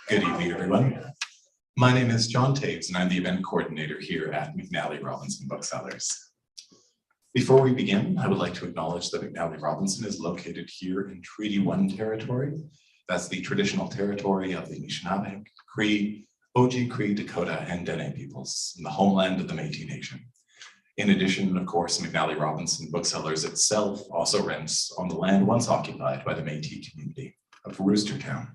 Good evening, everyone. My name is John Taves, and I'm the event coordinator here at McNally Robinson Booksellers. Before we begin, I would like to acknowledge that McNally Robinson is located here in Treaty 1 territory. That's the traditional territory of the Anishinaabe, Cree, Oji, Cree, Dakota, and Dene peoples, in the homeland of the Métis Nation. In addition, of course, McNally Robinson Booksellers itself also rents on the land once occupied by the Métis community of Roostertown.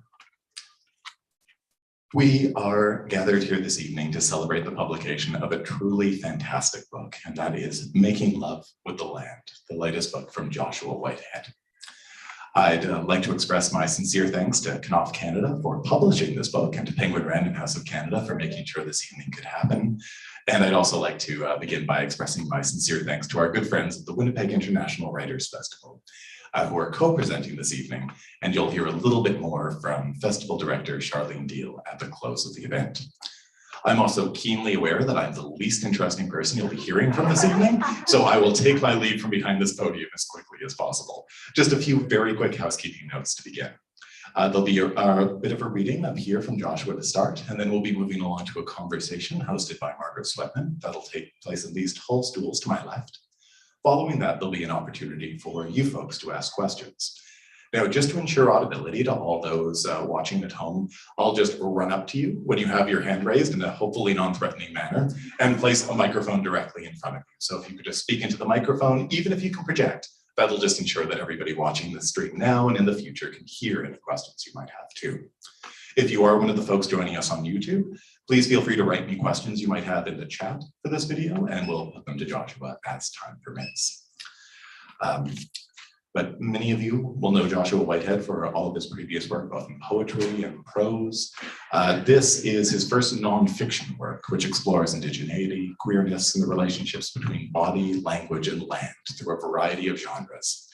We are gathered here this evening to celebrate the publication of a truly fantastic book, and that is Making Love with the Land, the latest book from Joshua Whitehead. I'd like to express my sincere thanks to Knopf Canada for publishing this book and to Penguin Random House of Canada for making sure this evening could happen. And I'd also like to begin by expressing my sincere thanks to our good friends at the Winnipeg International Writers Festival, who are co-presenting this evening, and you'll hear a little bit more from Festival Director Charlene Deal at the close of the event. I'm also keenly aware that I'm the least interesting person you'll be hearing from this evening, so I will take my leave from behind this podium as quickly as possible. Just a few very quick housekeeping notes to begin. There'll be a bit of a reading up here from Joshua to start, and then we'll be moving along to a conversation hosted by Margaret Sweatman. That'll take place in these tall stools to my left. Following that, there'll be an opportunity for you folks to ask questions. Now, just to ensure audibility to all those watching at home, I'll just run up to you when you have your hand raised in a hopefully non-threatening manner and place a microphone directly in front of you. So if you could just speak into the microphone, even if you can project, that'll just ensure that everybody watching this stream now and in the future can hear any questions you might have too. If you are one of the folks joining us on YouTube, please feel free to write me questions you might have in the chat for this video, and we'll put them to Joshua as time permits. But many of you will know Joshua Whitehead for all of his previous work, both in poetry and prose. This is his first nonfiction work, which explores indigeneity, queerness, and the relationships between body, language, and land through a variety of genres.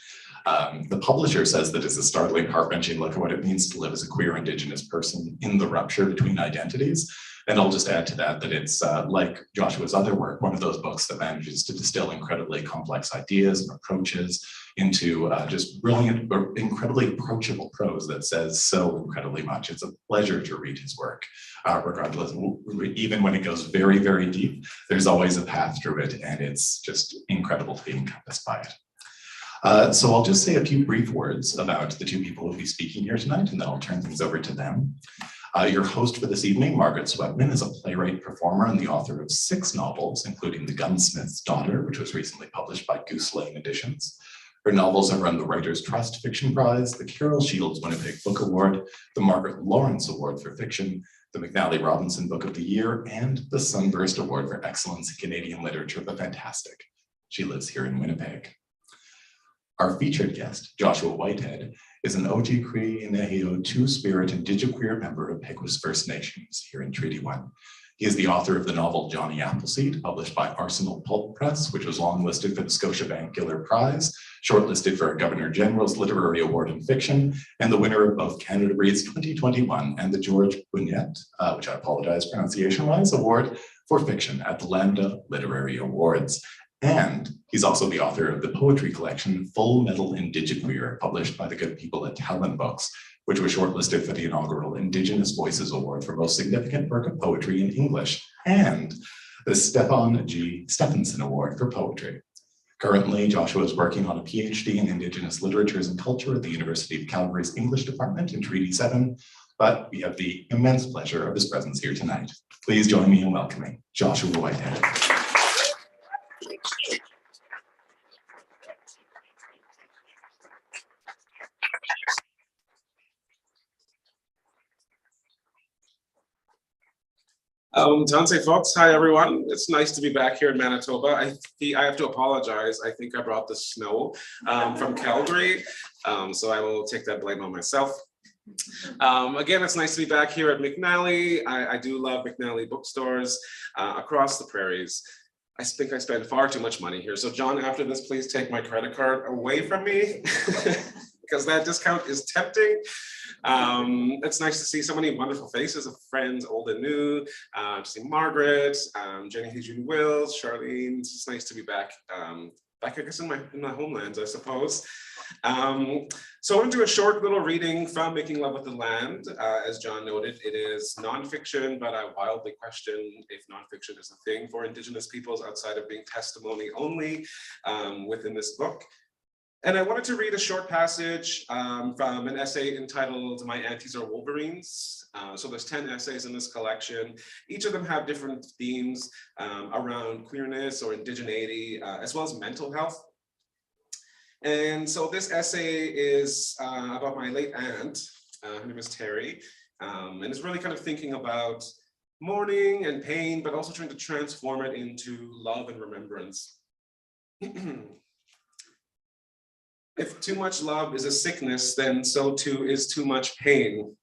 The publisher says that it's a startling, heart-wrenching look at what it means to live as a queer Indigenous person in the rupture between identities. And I'll just add to that that it's like Joshua's other work, one of those books that manages to distill incredibly complex ideas and approaches into just brilliant, or incredibly approachable prose that says so incredibly much. It's a pleasure to read his work, regardless, even when it goes very, very deep, there's always a path through it, and it's just incredible to be encompassed by it. So I'll just say a few brief words about the two people who will be speaking here tonight, and then I'll turn things over to them. Your host for this evening, Margaret Sweatman, is a playwright, performer, and the author of 6 novels, including The Gunsmith's Daughter, which was recently published by Goose Lane Editions. Her novels have won the Writers' Trust Fiction Prize, the Carol Shields Winnipeg Book Award, the Margaret Lawrence Award for Fiction, the McNally Robinson Book of the Year, and the Sunburst Award for Excellence in Canadian Literature, the Fantastic. She lives here in Winnipeg. Our featured guest, Joshua Whitehead, is an Oji Cree Neheo Two-Spirit Indigiqueer member of Peguis First Nations here in Treaty 1. He is the author of the novel Jonny Appleseed, published by Arsenal Pulp Press, which was longlisted for the Scotiabank Giller Prize, shortlisted for a Governor General's Literary Award in Fiction, and the winner of both Canada Reads 2021 and the George Bunyet, which I apologize pronunciation-wise, Award for Fiction at the Lambda Literary Awards. And he's also the author of the poetry collection Full Metal Indigiqueer, published by the good people at Talon Books, which was shortlisted for the inaugural Indigenous Voices Award for Most Significant Work of Poetry in English, and the Stephan G. Stephenson Award for Poetry. Currently, Joshua is working on a PhD in Indigenous Literatures and Culture at the University of Calgary's English Department in Treaty 7, but we have the immense pleasure of his presence here tonight. Please join me in welcoming Joshua Whitehead. Tante folks, hi everyone. It's nice to be back here in Manitoba. I have to apologize. I think I brought the snow from Calgary, so I will take that blame on myself. Again, it's nice to be back here at McNally. I do love McNally bookstores across the prairies. I think I spend far too much money here. So John, after this, please take my credit card away from me. because that discount is tempting. It's nice to see so many wonderful faces of friends, old and new. To see Margaret, Jenny Hadrian Wills, Charlene. It's just nice to be back. Back, I guess, in my homelands, I suppose. So I'm going to do a short little reading from Making Love with the Land. As John noted, it is nonfiction, but I wildly question if nonfiction is a thing for Indigenous peoples outside of being testimony only within this book. And I wanted to read a short passage from an essay entitled My Aunties Are Wolverines. So there's 10 essays in this collection. Each of them have different themes around queerness or indigeneity, as well as mental health. And so this essay is about my late aunt, her name is Terry, and it's really kind of thinking about mourning and pain, but also trying to transform it into love and remembrance. If too much love is a sickness, then so too is too much pain.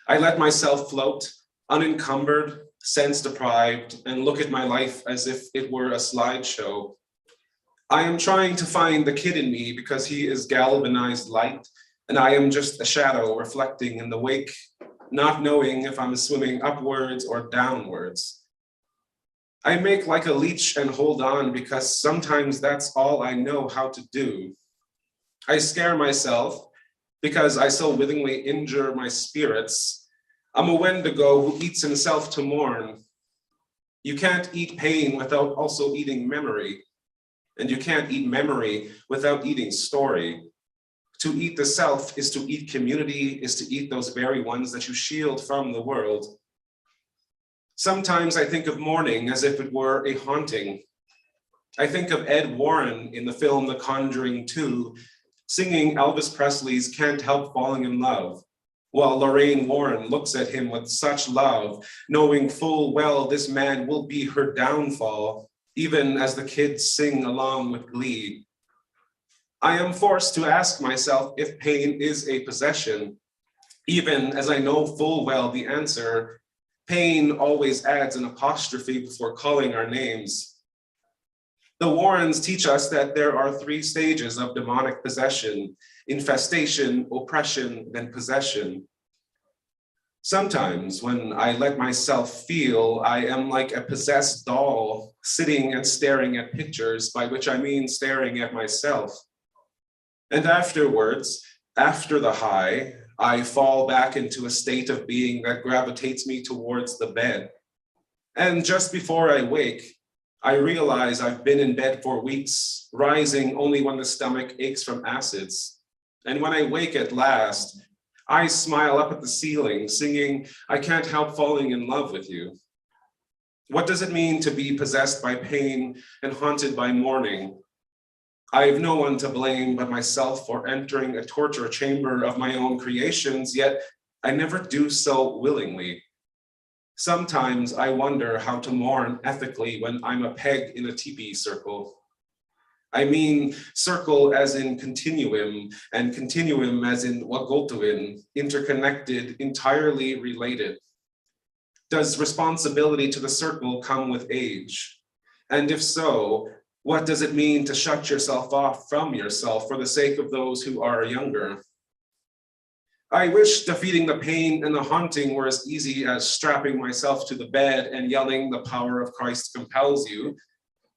I let myself float, unencumbered, sense deprived, and look at my life as if it were a slideshow. I am trying to find the kid in me because he is galvanized light, and I am just a shadow reflecting in the wake, not knowing if I'm swimming upwards or downwards. I make like a leech and hold on because sometimes that's all I know how to do. I scare myself because I so willingly injure my spirits. I'm a Wendigo who eats himself to mourn. You can't eat pain without also eating memory. And you can't eat memory without eating story. To eat the self is to eat community, is to eat those very ones that you shield from the world. Sometimes I think of mourning as if it were a haunting. I think of Ed Warren in the film The Conjuring 2, singing Elvis Presley's Can't Help Falling in Love, while Lorraine Warren looks at him with such love, knowing full well this man will be her downfall, even as the kids sing along with glee. I am forced to ask myself if pain is a possession, even as I know full well the answer. Pain always adds an apostrophe before calling our names. The Warrens teach us that there are 3 stages of demonic possession: infestation, oppression, then possession. Sometimes when I let myself feel, I am like a possessed doll, sitting and staring at pictures, by which I mean staring at myself. And afterwards, after the high, I fall back into a state of being that gravitates me towards the bed. And just before I wake, I realize I've been in bed for weeks, rising only when the stomach aches from acids. And when I wake at last, I smile up at the ceiling, singing, I can't help falling in love with you. What does it mean to be possessed by pain and haunted by mourning? I have no one to blame but myself for entering a torture chamber of my own creations, yet I never do so willingly. Sometimes I wonder how to mourn ethically when I'm a peg in a teepee circle. I mean circle as in continuum, and continuum as in wagotuin, interconnected, entirely related. Does responsibility to the circle come with age? And if so, what does it mean to shut yourself off from yourself for the sake of those who are younger? I wish defeating the pain and the haunting were as easy as strapping myself to the bed and yelling, the power of Christ compels you,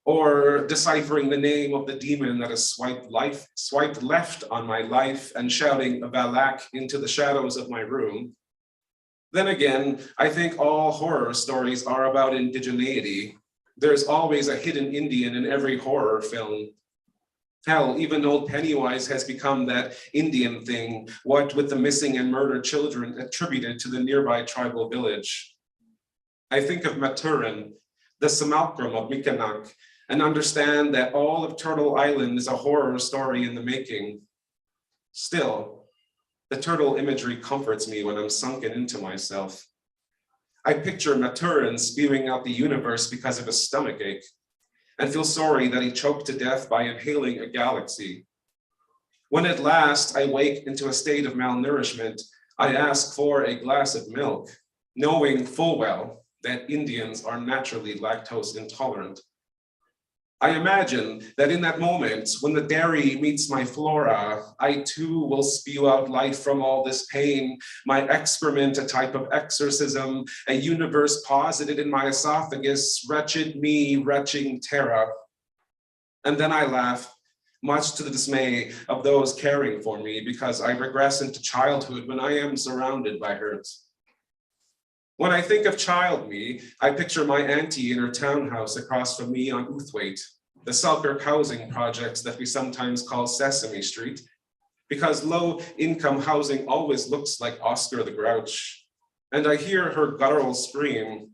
or deciphering the name of the demon that has swiped left on my life and shouting Valak into the shadows of my room. Then again, I think all horror stories are about indigeneity. There's always a hidden Indian in every horror film. Hell, even old Pennywise has become that Indian thing, what with the missing and murdered children attributed to the nearby tribal village. I think of Maturin, the simulacrum of Mikanak, and understand that all of Turtle Island is a horror story in the making. Still, the turtle imagery comforts me when I'm sunken into myself. I picture Maturin spewing out the universe because of a stomachache, and feel sorry that he choked to death by inhaling a galaxy. When at last I wake into a state of malnourishment, I ask for a glass of milk, knowing full well that Indians are naturally lactose intolerant. I imagine that in that moment, when the dairy meets my flora, I too will spew out life from all this pain, my excrement a type of exorcism, a universe posited in my esophagus, wretched me, retching terror. And then I laugh, much to the dismay of those caring for me, because I regress into childhood when I am surrounded by hurt. When I think of child me, I picture my auntie in her townhouse across from me on Uthwaite, the Selkirk housing projects that we sometimes call Sesame Street, because low-income housing always looks like Oscar the Grouch. And I hear her guttural scream.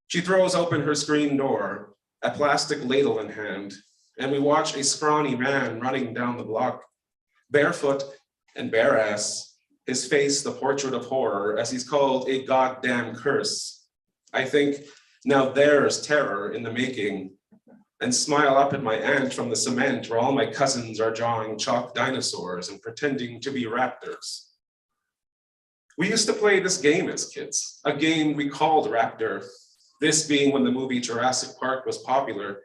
She throws open her screen door, a plastic ladle in hand, and we watch a scrawny man running down the block, barefoot and bare ass, his face the portrait of horror as he's called a goddamn curse. I think, now there's terror in the making, and smile up at my aunt from the cement where all my cousins are drawing chalk dinosaurs and pretending to be raptors. We used to play this game as kids, a game we called Raptor, this being when the movie Jurassic Park was popular.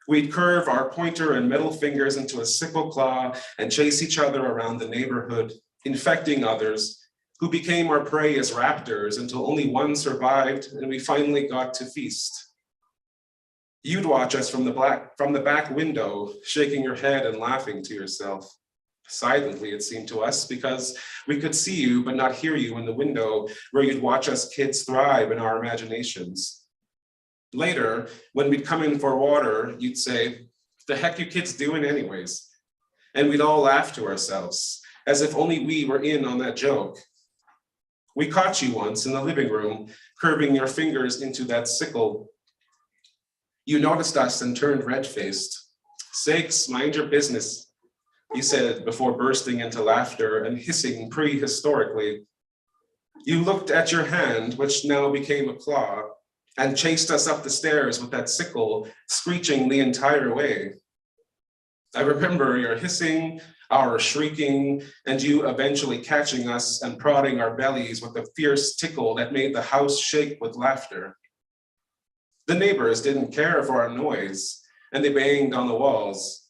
We'd curve our pointer and middle fingers into a sickle claw and chase each other around the neighborhood, infecting others, who became our prey as raptors until only one survived and we finally got to feast. You'd watch us from the back window, shaking your head and laughing to yourself. Silently, it seemed to us, because we could see you but not hear you in the window where you'd watch us kids thrive in our imaginations. Later, when we'd come in for water, you'd say, "The heck you kids doing anyways?" And we'd all laugh to ourselves, as if only we were in on that joke. We caught you once in the living room, curving your fingers into that sickle. You noticed us and turned red-faced. "Sakes, mind your business," you said before bursting into laughter and hissing prehistorically. You looked at your hand, which now became a claw, and chased us up the stairs with that sickle, screeching the entire way. I remember your hissing, our shrieking, and you eventually catching us and prodding our bellies with a fierce tickle that made the house shake with laughter. The neighbors didn't care for our noise, and they banged on the walls.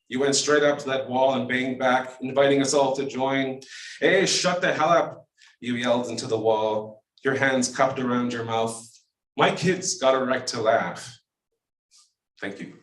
You went straight up to that wall and banged back, inviting us all to join. "Hey, shut the hell up," you yelled into the wall, your hands cupped around your mouth. My kids got a right to laugh. Thank you.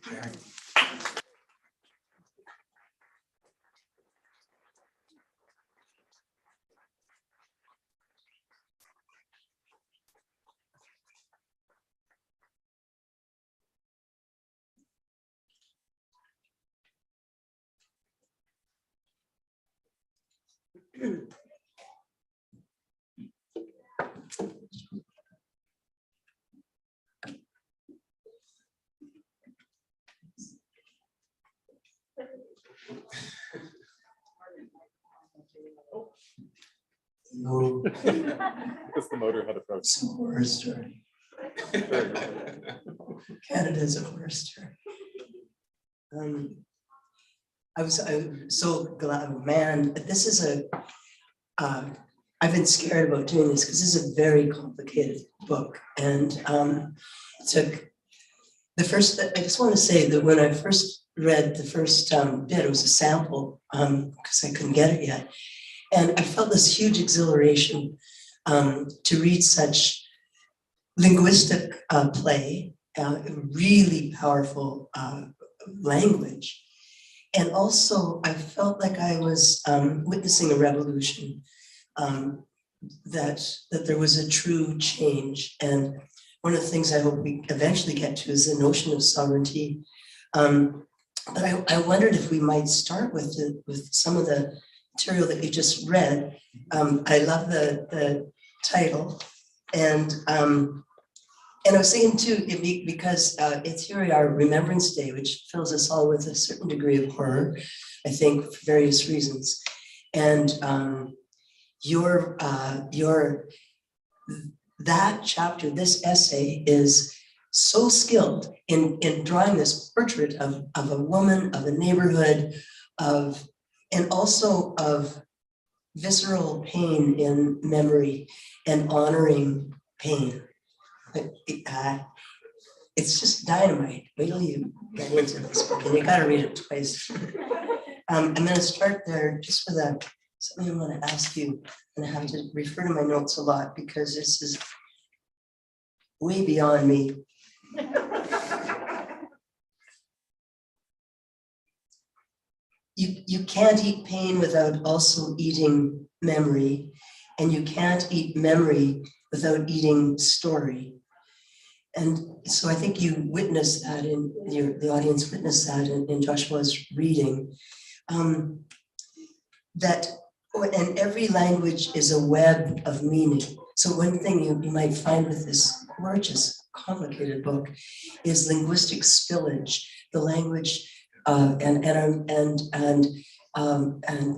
No, Because the motor had approached. it's a horror story. Canada's a horror story. I was so glad, man. This is I've been scared about doing this because this is a very complicated book, and it took the first. I just want to say that when I first read the first bit, it was a sample because I couldn't get it yet, and I felt this huge exhilaration to read such linguistic play, really powerful language. And also, I felt like I was witnessing a revolution, that there was a true change. And one of the things I hope we eventually get to is the notion of sovereignty. But I wondered if we might start with some of the material that you just read. I love the title, and I was thinking too, because it's here our Remembrance Day, which fills us all with a certain degree of horror, I think, for various reasons. And that chapter, this essay, is so skilled in drawing this portrait of a woman, of a neighborhood, and also of visceral pain in memory and honoring pain. it's just dynamite. Wait till you get into this book, and you got to read it twice. I'm going to start there just with something I want to ask you, and I have to refer to my notes a lot because this is way beyond me. You can't eat pain without also eating memory, and you can't eat memory without eating story. And so I think you witnessed that the audience witnessed that in Joshua's reading. That and every language is a web of meaning. So one thing you might find with this gorgeous, complicated book is linguistic spillage, the language and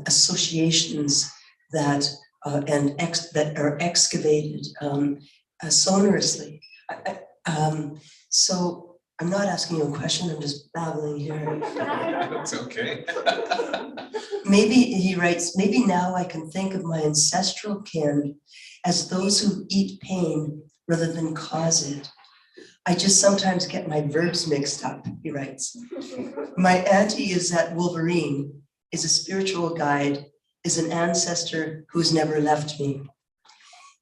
associations that that are excavated sonorously. So I'm not asking you a question, I'm just babbling here. That's okay. Maybe, he writes, maybe now I can think of my ancestral kin as those who eat pain rather than cause it. I just sometimes get my verbs mixed up, he writes. My auntie is that Wolverine, is a spiritual guide, is an ancestor who's never left me.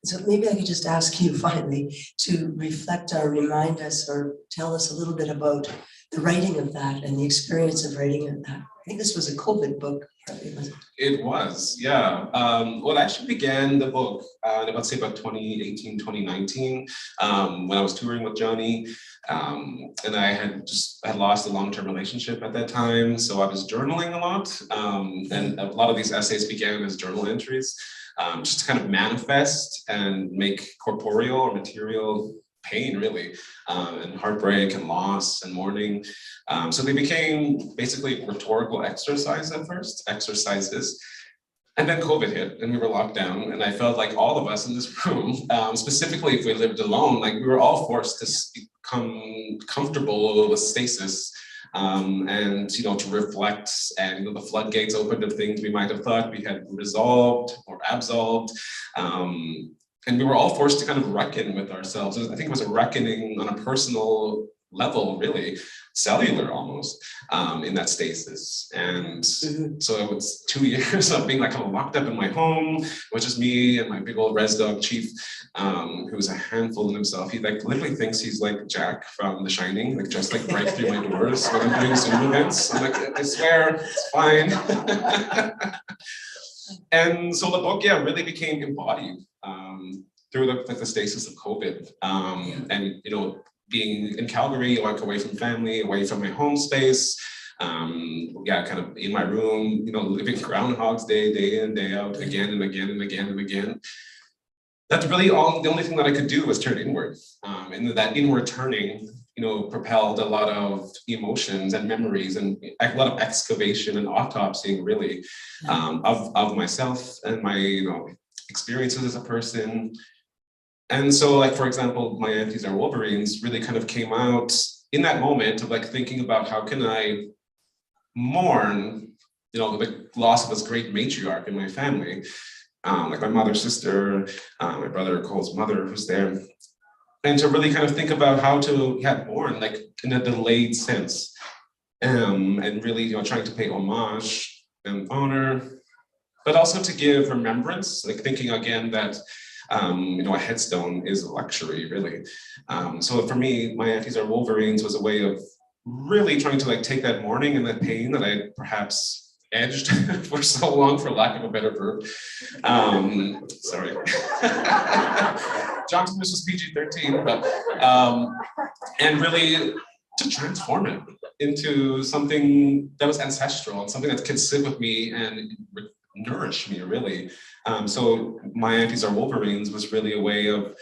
So maybe I could just ask you finally to reflect or remind us or tell us a little bit about the writing of that and the experience of writing of that. I think this was a COVID book, probably, wasn't it? It was, yeah. Well, I actually began the book, about 2018, 2019, when I was touring with Jonny. And I had lost a long-term relationship at that time. So I was journaling a lot. And a lot of these essays began as journal entries, just to kind of manifest and make corporeal or material pain, really, and heartbreak and loss and mourning. So they became basically rhetorical exercises. And then COVID hit and we were locked down, and I felt like all of us in this room, specifically if we lived alone, like we were all forced to become comfortable with stasis, and to reflect, and the floodgates opened of things we might have thought we had resolved or absolved. And we were all forced to kind of reckon with ourselves. I think it was a reckoning on a personal level, really, cellular almost, in that stasis. And so it was 2 years of being like kind of locked up in my home, which is me and my big old res dog Chief, who's a handful in himself. He like literally thinks he's like Jack from The Shining, like just like break through my doors when I'm doing Zoom events. I'm like, I swear, it's fine. And so the book, yeah, really became embodied through the stasis of COVID. And being in Calgary, like away from family, away from my home space, kind of in my room, living Groundhog's Day in, day out, again and again and again and again. That's really the only thing that I could do was turn inward. And that inward turning, propelled a lot of emotions and memories and a lot of excavation and autopsying, really, of myself and my, experiences as a person. And so, like, for example, My Aunties Are Wolverines really kind of came out in that moment of like thinking about how can I mourn, the loss of this great matriarch in my family, like my mother's sister, my brother Cole's mother, who's there, and to really kind of think about how to mourn, like in a delayed sense, and really, trying to pay homage and honor, but also to give remembrance, like thinking again that a headstone is a luxury, really. So for me, My Aunties Are Wolverines was a way of really trying to like take that mourning and that pain that I perhaps edged for so long, for lack of a better verb. Sorry. Johnson, this was PG-13, but and really to transform it into something that was ancestral and something that could sit with me and nourish me, really. So My Aunties Are Wolverines was really a way of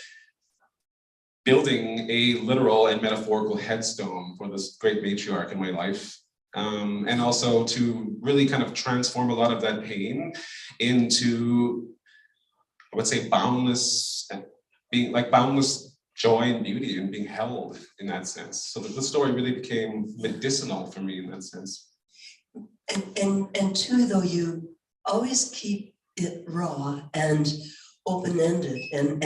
building a literal and metaphorical headstone for this great matriarch in my life. And also to really kind of transform a lot of that pain into, I would say, boundless joy and beauty and being held in that sense. So that the story really became medicinal for me in that sense. And two, though, you always keep it raw and open-ended, and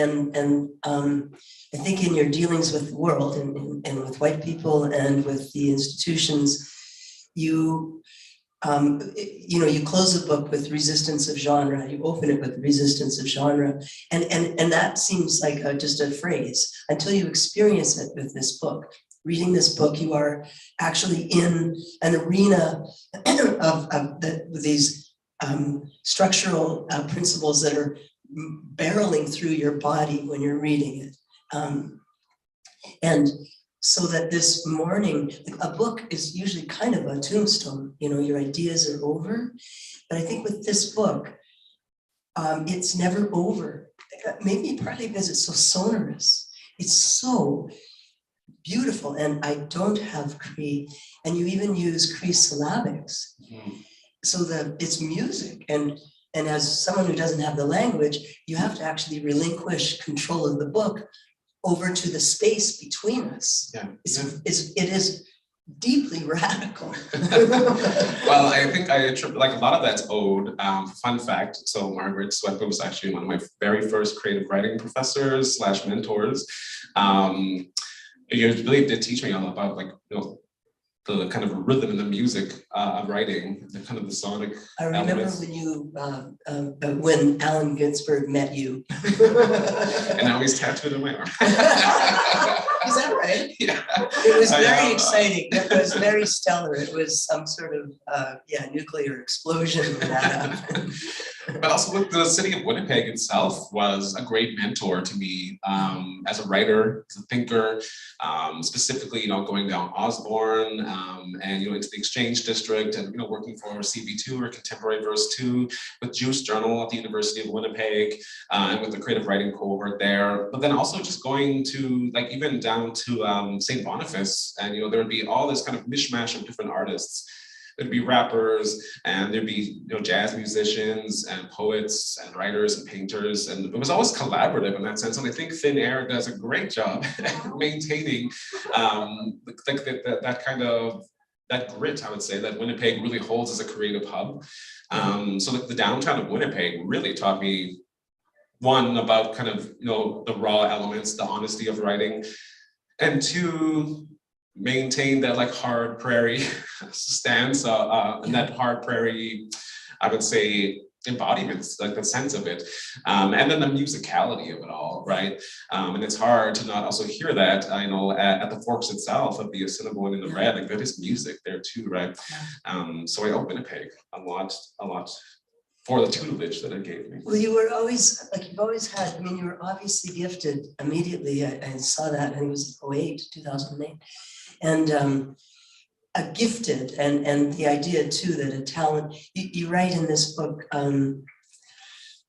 I think in your dealings with the world and with white people and with the institutions, you close the book with resistance of genre. You open it with resistance of genre, and that seems like just a phrase until you experience it with this book. Reading this book, you are actually in an arena of these structural principles that are barreling through your body when you're reading it. And so that this morning, a book is usually kind of a tombstone, your ideas are over. But I think with this book, it's never over. Maybe partly because it's so sonorous. It's so beautiful, and I don't have Cree, and you even use Cree syllabics. So that it's music, and as someone who doesn't have the language, you have to actually relinquish control of the book over to the space between us. Yeah. It is deeply radical. Well, I think I attribute, like, a lot of that's owed. Fun fact, so Margaret Sweatman was actually one of my very first creative writing professors / mentors. You really did teach me all about, like, the kind of rhythm and the music of writing, the kind of the sonic I remember elements. when Allen Ginsberg met you. And now he's tattooed on my arm. Is that right? Yeah. It was very exciting. It was very stellar. It was some sort of nuclear explosion when that happened. But also, look, the city of Winnipeg itself was a great mentor to me as a writer, as a thinker, specifically, going down Osborne and, into the Exchange District and, working for CB2 or Contemporary Verse 2 with Jewish Journal at the University of Winnipeg and with the creative writing cohort there. But then also just going to, like, even down to St. Boniface, and, there would be all this kind of mishmash of different artists. There'd be rappers, and there'd be jazz musicians and poets and writers and painters, and it was always collaborative in that sense. And I think Thin Air does a great job maintaining that kind of grit, I would say, that Winnipeg really holds as a creative hub. So the downtown of Winnipeg really taught me, one, about kind of the raw elements, the honesty of writing, and two, maintain that, like, hard prairie stance and that hard prairie, I would say, embodiments, like the sense of it, and then the musicality of it all, right? And it's hard to not also hear that, at the Forks itself of the Assiniboine and the Red, like, there is music there too, right? So I owe Winnipeg a lot for the tutelage that it gave me. Well, you were always, you've always had, you were obviously gifted immediately. I saw that, and it was 2008. And gifted, and the idea too that a talent, you write in this book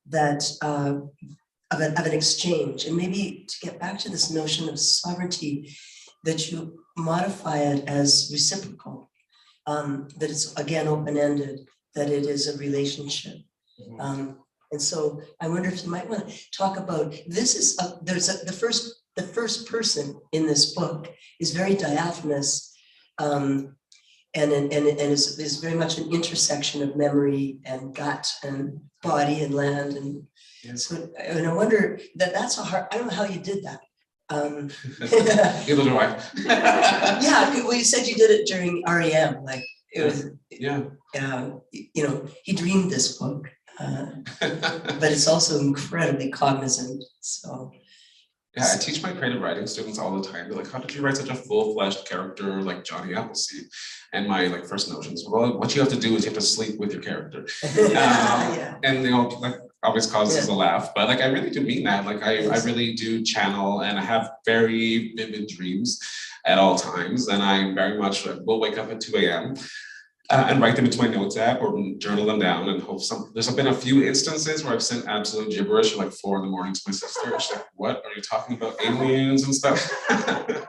that of an exchange, and maybe to get back to this notion of sovereignty, that you modify it as reciprocal, that it's again open-ended, that it is a relationship. And so I wonder if you might want to talk about this. Is the first person in this book is very diaphanous, and is very much an intersection of memory and gut and body and land, and so. And I wonder that's a hard. I don't know how you did that. Neither do I. Yeah, well, you said you did it during REM, like it was. Yeah. He dreamed this book, but it's also incredibly cognizant. So. Yeah, I teach my creative writing students all the time. They're like, how did you write such a full-fledged character like Jonny Appleseed? And my first notions, well, what you have to do is you have to sleep with your character. And always causes a laugh, but I really do mean that. I really do channel, and I have very vivid dreams at all times. And I very much will wake up at 2 a.m. And write them into my notes app or journal them down and hope there's been a few instances where I've sent absolute gibberish at 4 a.m. to my sister. She's like, what are you talking about, aliens and stuff? But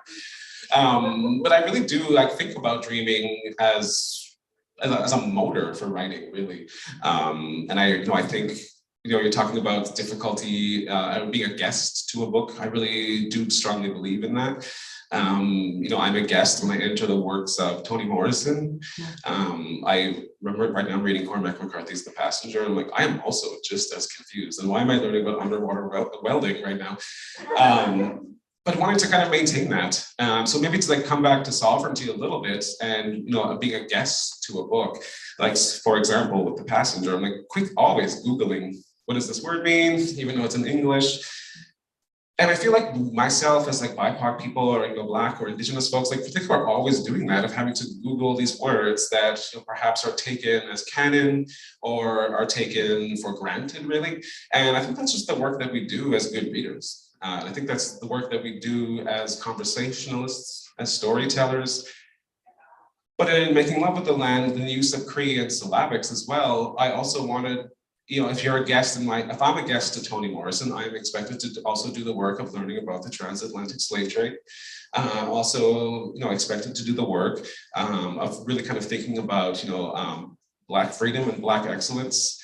I really do think about dreaming as a motor for writing, really. And I think, you're talking about difficulty being a guest to a book. I really do strongly believe in that. I'm a guest when I enter the works of Toni Morrison. I remember right now I'm reading Cormac McCarthy's The Passenger. I'm like, I am also just as confused. And why am I learning about underwater welding right now? But wanting to kind of maintain that. So maybe to like come back to sovereignty a little bit and, being a guest to a book, like for example, with The Passenger, I'm like always Googling, what does this word mean? Even though it's in English. And I feel like myself as like BIPOC people or Black or Indigenous folks, like I think we're always doing that, of having to Google these words that perhaps are taken as canon or are taken for granted, really. And I think that's just the work that we do as good readers. I think that's the work that we do as conversationalists, as storytellers. But in making love with the land, the use of Cree and syllabics as well, I also wanted, if you're a guest if I'm a guest to Toni Morrison, I'm expected to also do the work of learning about the transatlantic slave trade. Also, expected to do the work of really kind of thinking about, Black freedom and Black excellence.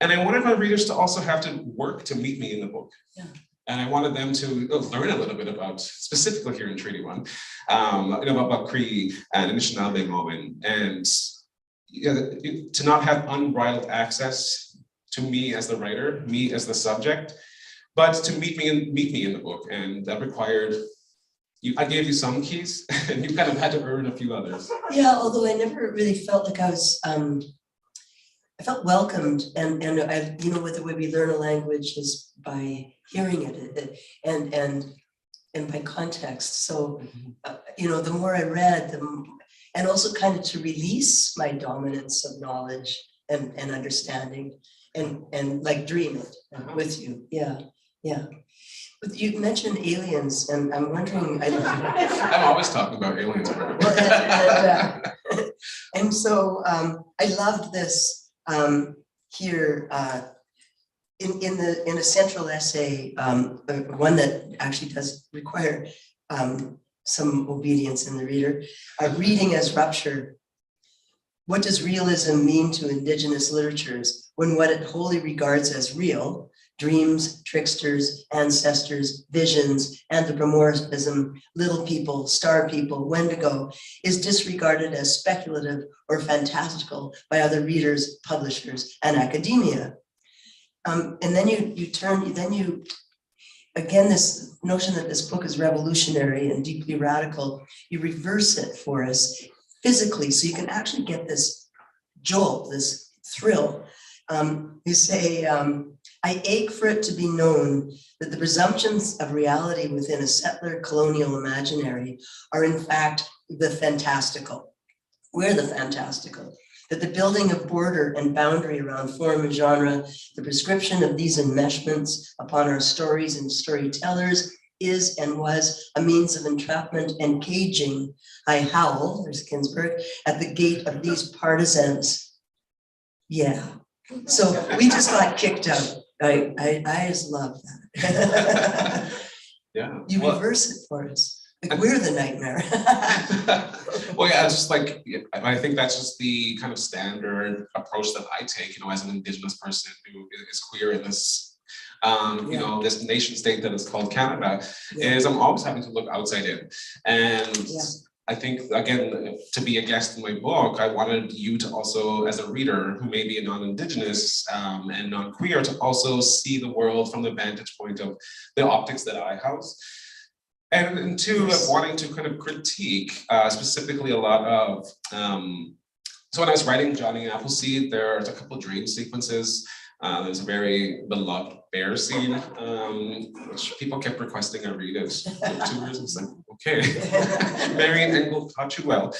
And I wanted my readers to also have to work to meet me in the book. Yeah. And I wanted them to learn a little bit about, specifically here in Treaty 1, about Cree and Anishinaabe and to not have unbridled access to me as the writer, me as the subject, but to meet me in the book. And that required, I gave you some keys and you kind of had to earn a few others. Yeah, although I never really felt like I was, I felt welcomed, and I, with the way we learn a language is by hearing it and by context. So, the more I read, and also kind of to release my dominance of knowledge and understanding and like dream it with you. Yeah. But you mentioned aliens, and I'm wondering. I'm always talking about aliens. And so I loved this. Here in a central essay, one that actually does require some obedience in the reader, reading as rupture. What does realism mean to Indigenous literatures when what it wholly regards as real, dreams, tricksters, ancestors, visions, anthropomorphism, little people, star people, Wendigo, is disregarded as speculative or fantastical by other readers, publishers, and academia? And then again, this notion that this book is revolutionary and deeply radical, you reverse it for us physically, so you can actually get this jolt, this thrill. You say, I ache for it to be known that the presumptions of reality within a settler colonial imaginary are in fact the fantastical. We're the fantastical. That the building of border and boundary around form and genre, the prescription of these enmeshments upon our stories and storytellers is and was a means of entrapment and caging. I howl, there's Ginsberg, at the gate of these partisans. Yeah. So we just got kicked out. I just love that. Yeah. You reverse it for us. Like we're the nightmare. Well, yeah, just like, I think that's just the kind of standard approach that I take, as an Indigenous person who is queer in this, this nation state that is called Canada, is I'm always having to look outside in. And I think, again, to be a guest in my book, I wanted you to also, as a reader who may be a non-Indigenous and non-queer, to also see the world from the vantage point of the optics that I house. And two, of wanting to kind of critique specifically a lot of, so when I was writing Jonny Appleseed, there's a couple of dream sequences. There's a very beloved bear scene, which people kept requesting I read it. 2 years, it's like, okay, Marion Engel taught you well.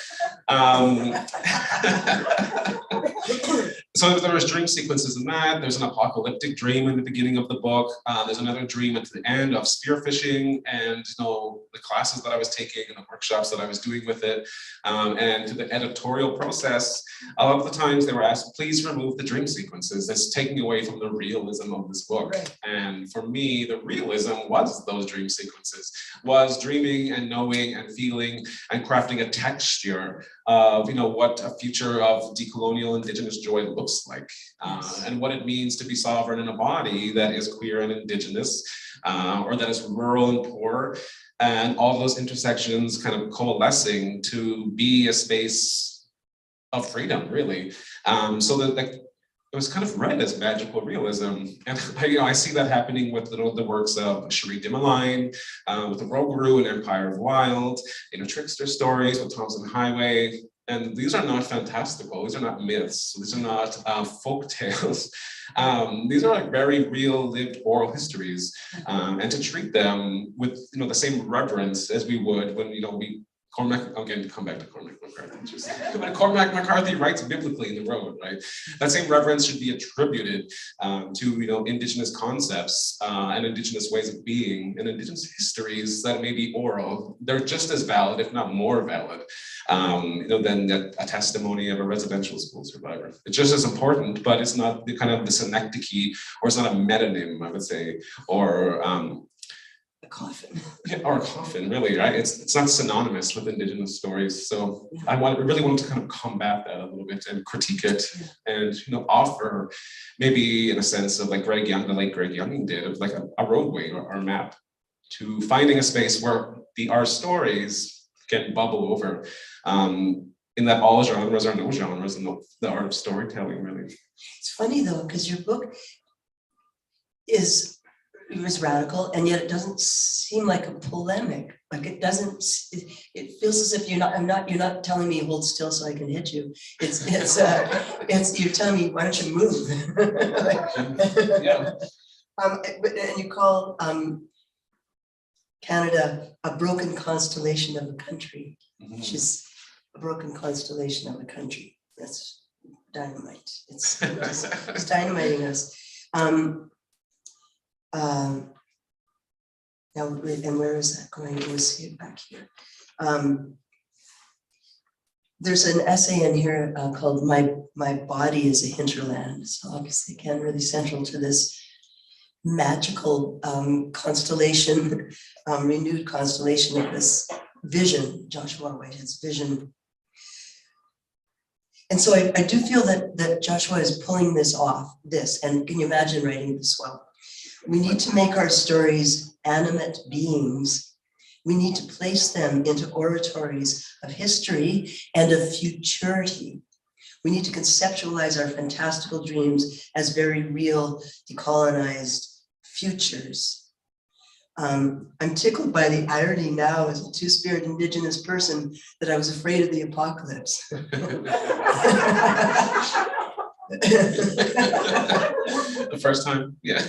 So there was dream sequences in that. There's an apocalyptic dream in the beginning of the book. There's another dream at the end of spearfishing and the classes that I was taking and the workshops that I was doing with it. And to the editorial process, a lot of the times they were asked, please remove the dream sequences. That's taking away from the realism of this book. Right. And for me, the realism was those dream sequences, was dreaming and knowing and feeling and crafting a texture of what a future of decolonial Indigenous joy looks like, and what it means to be sovereign in a body that is queer and Indigenous, or that is rural and poor, and all those intersections kind of coalescing to be a space of freedom, really. So that like it was kind of read as magical realism, and I see that happening with the works of Cherie Dimaline, with the Rougarou and Empire of Wild, trickster stories with Thompson Highway. And these are not fantastical. These are not myths. These are not folk tales. These are like very real, lived oral histories, and to treat them with the same reverence as we would when we. Cormac, again, come back to Cormac McCarthy. When Cormac McCarthy writes biblically in The Road, right? That same reverence should be attributed to Indigenous concepts and Indigenous ways of being and Indigenous histories that may be oral. They're just as valid, if not more valid, than a testimony of a residential school survivor. It's just as important, but it's not the kind of the synecdoche, or it's not a metonym, I would say, or A coffin. or a coffin, really, right? It's not synonymous with Indigenous stories. So Yeah. I really wanted to kind of combat that a little bit and critique it, and offer maybe in a sense of like the late Greg Younging did, of like a roadway or a map to finding a space where our stories can bubble over. In that all genres are no genres in the art of storytelling, really. It's funny though, because your book it was radical, and yet it doesn't seem like a polemic. Like it doesn't. It feels as if you're not telling me hold still so I can hit you. It's you're telling me, why don't you move? Yeah. And you call Canada a broken constellation of a country, which is a broken constellation of a country. That's dynamite. It's dynamiting us. Now, and where is that going? We'll see it back here. There's an essay in here called My Body is a Hinterland. So obviously, again, really central to this magical constellation, renewed constellation of this vision, Joshua Whitehead's vision. And so I do feel that Joshua is pulling this off, and can you imagine writing this well? We need to make our stories animate beings. We need to place them into oratories of history and of futurity. We need to conceptualize our fantastical dreams as very real, decolonized futures. I'm tickled by the irony now as a two-spirit Indigenous person that I was afraid of the apocalypse. The first time, yeah.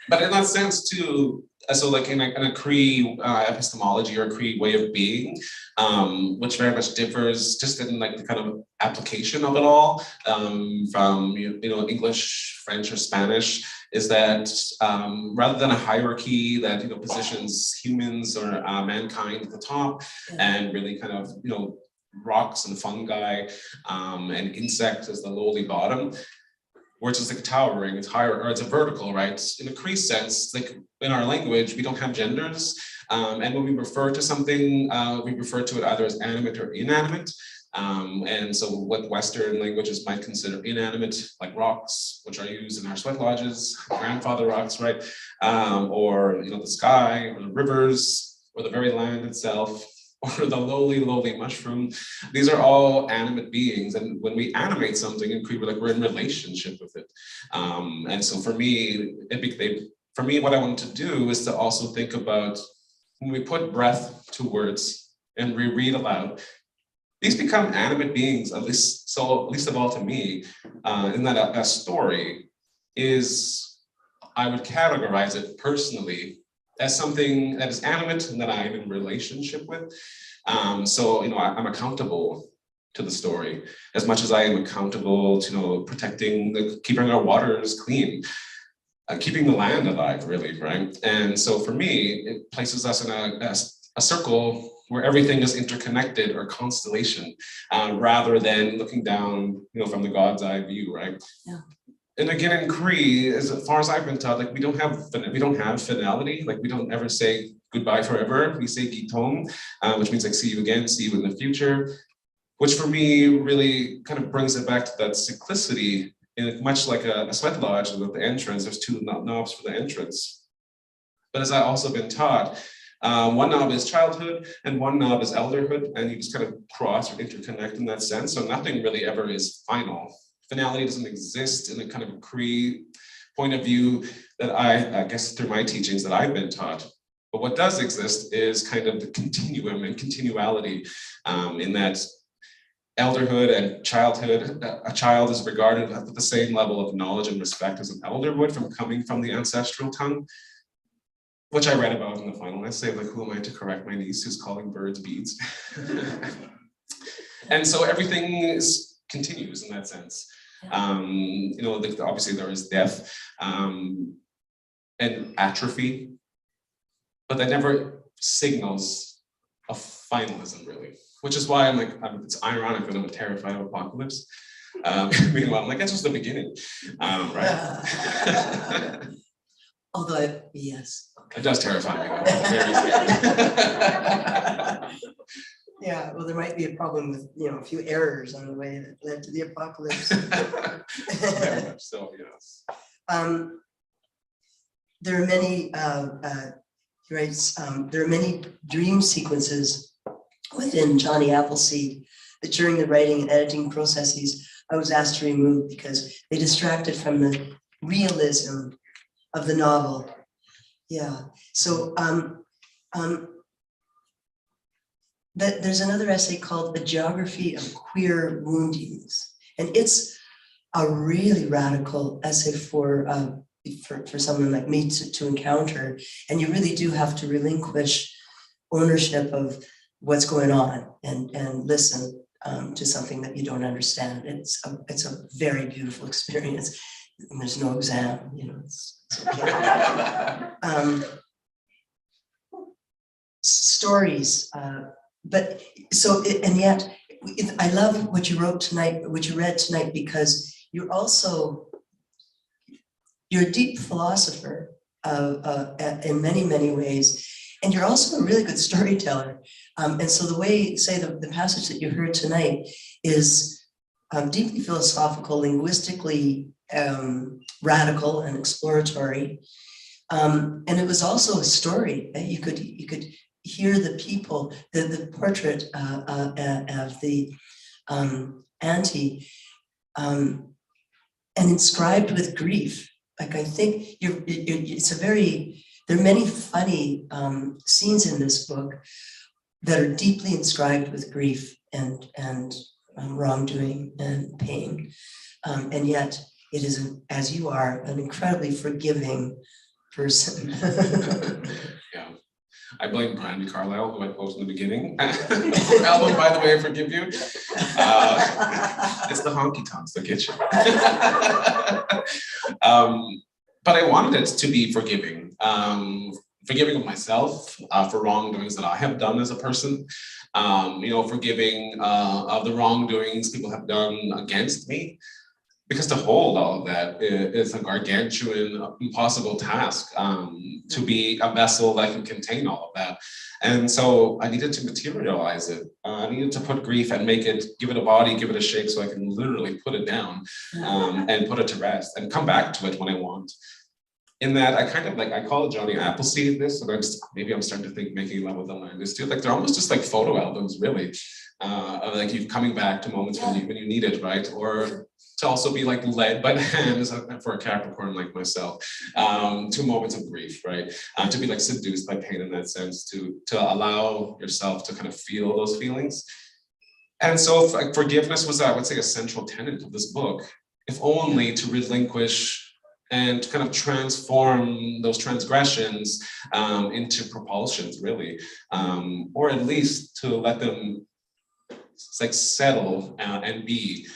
But in that sense too, so like in a Cree epistemology or a Cree way of being, which very much differs just in like the kind of application of it all from English, French, or Spanish, is that rather than a hierarchy that positions humans or mankind at the top, and really kind of rocks and fungi and insects as the lowly bottom, where it's just like towering, it's higher, or it's a vertical, right? In a Cree sense, like in our language, we don't have genders. And when we refer to something, we refer to it either as animate or inanimate. And so what Western languages might consider inanimate, like rocks, which are used in our sweat lodges, grandfather rocks, right? Or the sky, or the rivers, or the very land itself, or the lowly mushroom. These are all animate beings. And when we animate something in Cree, we're in relationship with it. And so for me, what I want to do is to also think about when we put breath to words and we read aloud, these become animate beings, at least of all to me, in that a story is, I would categorize it personally as something that is animate and that I'm in relationship with. So I'm accountable to the story as much as I am accountable to keeping our waters clean, keeping the land alive, really, right? And so for me, it places us in a circle where everything is interconnected, or constellation, rather than looking down, from the God's eye view, right? Yeah. And again, in Cree, as far as I've been taught, we don't have finality. Like we don't ever say goodbye forever. We say gitom, which means like see you again, see you in the future, which for me really kind of brings it back to that cyclicity. And much like a sweat lodge with the entrance, there's two knobs for the entrance. But as I've also been taught, one knob is childhood and one knob is elderhood, and you just kind of cross or interconnect in that sense. So nothing really ever is final. Finality doesn't exist in a kind of Cree point of view that I guess through my teachings that I've been taught. But what does exist is kind of the continuum and continuality in that elderhood and childhood. A child is regarded with the same level of knowledge and respect as an elder would from coming from the ancestral tongue, which I read about in the final essay, like, who am I to correct my niece who's calling birds beads? And so everything continues in that sense. You know, obviously there is death and atrophy, but that never signals a finalism, really. Which is why I'm like, it's ironic that I'm terrified of apocalypse. Meanwhile, I'm like, that's just the beginning, right? Although, yes. Okay. It does terrify me, though. Very scary. Yeah, well, there might be a problem with, you know, a few errors on the way that led to the apocalypse. Very much so, yes. There are many, he writes, there are many dream sequences within Jonny Appleseed that during the writing and editing processes, I was asked to remove because they distracted from the realism of the novel. Yeah, so there's another essay called A Geography of Queer Woundings. And it's a really radical essay for someone like me to encounter. And you really do have to relinquish ownership of what's going on and listen to something that you don't understand. It's a very beautiful experience. And there's no exam, you know, it's okay. Stories, but so, and yet, I love what you wrote tonight, what you read tonight, because you're a deep philosopher in many, many ways. And you're also a really good storyteller. And so the way, say, the passage that you heard tonight is deeply philosophical, linguistically radical and exploratory. And it was also a story that you could hear the people, the portrait of the auntie, and inscribed with grief. Like, I think there are many funny scenes in this book that are deeply inscribed with grief and wrongdoing and pain. And yet it is, as you are, an incredibly forgiving person. Yeah. I blame Brandy Carlisle, who I quoted in the beginning. Album, by the way, I forgive you. It's the honky tonks that get you. But I wanted it to be forgiving. Forgiving of myself for wrongdoings that I have done as a person. You know, forgiving of the wrongdoings people have done against me. Because to hold all of that is a gargantuan, impossible task, to be a vessel that can contain all of that. And so I needed to materialize it. I needed to put grief and give it a body, give it a shape so I can literally put it down and put it to rest and come back to it when I want. In that I kind of like, I call it Jonny Appleseed this, and maybe I'm starting to think Making Love with the Land is too. Like, they're almost just like photo albums, really. Of like you coming back to moments when you need it, right? Or to also be like led by the hand for a Capricorn like myself, to moments of grief, right? To be like seduced by pain in that sense, to allow yourself to kind of feel those feelings. And so forgiveness was, I would say, a central tenet of this book, if only to relinquish and to kind of transform those transgressions into propulsions, really, or at least to let them like settle and be,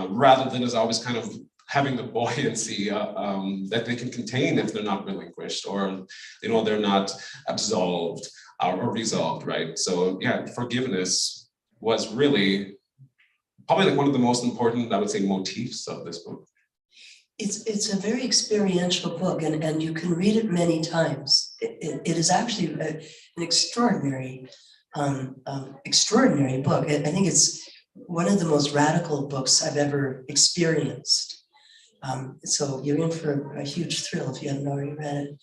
rather than as always kind of having the buoyancy that they can contain if they're not relinquished, or you know, they're not absolved or resolved, right? So yeah, forgiveness was really probably like one of the most important, I would say, motifs of this book. It's a very experiential book, and you can read it many times. It is actually an extraordinary book. I think it's one of the most radical books I've ever experienced. So you're in for a huge thrill if you haven't already read it.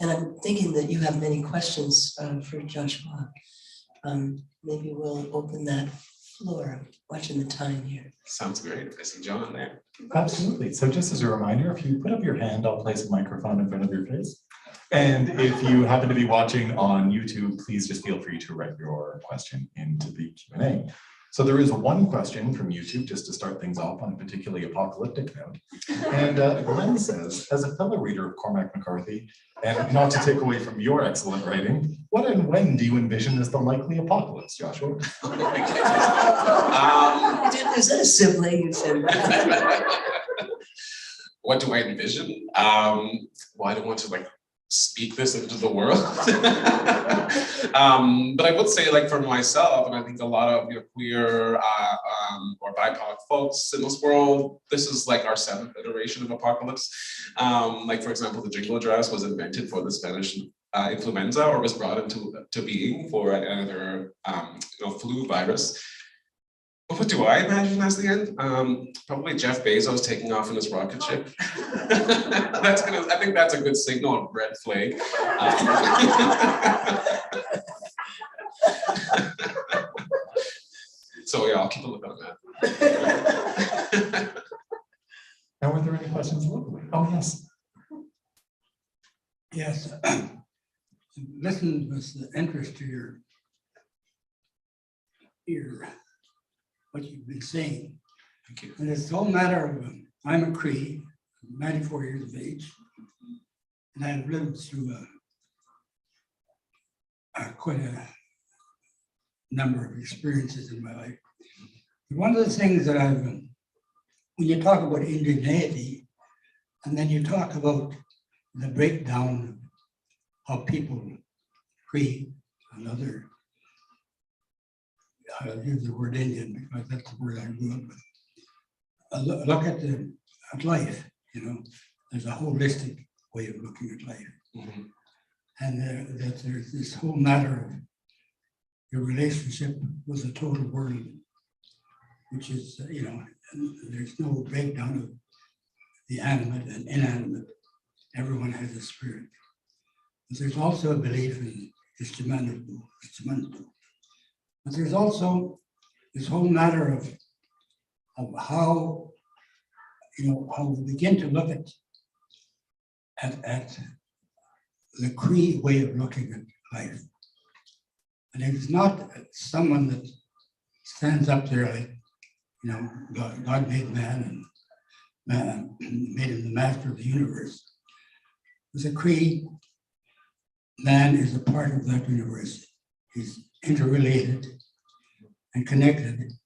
And I'm thinking that you have many questions for Joshua. Maybe we'll open that floor. I'm watching the time here. Sounds great. I see John there. Absolutely. So just as a reminder, if you put up your hand, I'll place a microphone in front of your face. And if you happen to be watching on YouTube, please just feel free to write your question into the Q&A. So there is one question from YouTube just to start things off on a particularly apocalyptic note. And Glenn says, as a fellow reader of Cormac McCarthy, and not to take away from your excellent writing, what and when do you envision as the likely apocalypse, Joshua? Is that a sibling who said that? What do I envision? Well, I don't want to like speak this into the world. But I would say, like, for myself, and I think a lot of your queer or BIPOC folks in this world, this is like our 7th iteration of apocalypse. Like, for example, the jingle dress was invented for the Spanish influenza, or was brought into being for another flu virus. But what do I imagine as the end? Probably Jeff Bezos taking off in his rocket ship. I think that's a good signal of red flag. So yeah, I'll keep a look on that. And were there any questions locally? Oh, yes. Yes. Listen with interest to your what you've been saying. Thank you. And it's all matter of, I'm a Cree, 94 years of age, and I've lived through quite a number of experiences in my life. One of the things that I've, when you talk about indigeneity, and then you talk about the breakdown of people, Cree and other, I'll use the word Indian because that's the word I grew up with. Look at life, there's a holistic way of looking at life. Mm-hmm. And that there's this whole matter of your relationship with the total world, which is, there's no breakdown of the animate and inanimate. Everyone has a spirit. But there's also a belief in Indigeneity. But there's also this whole matter of how, how we begin to look at the Cree way of looking at life. And it's not someone that stands up there like, God made man and made him the master of the universe. With a Cree, man is a part of that universe. He's interrelated and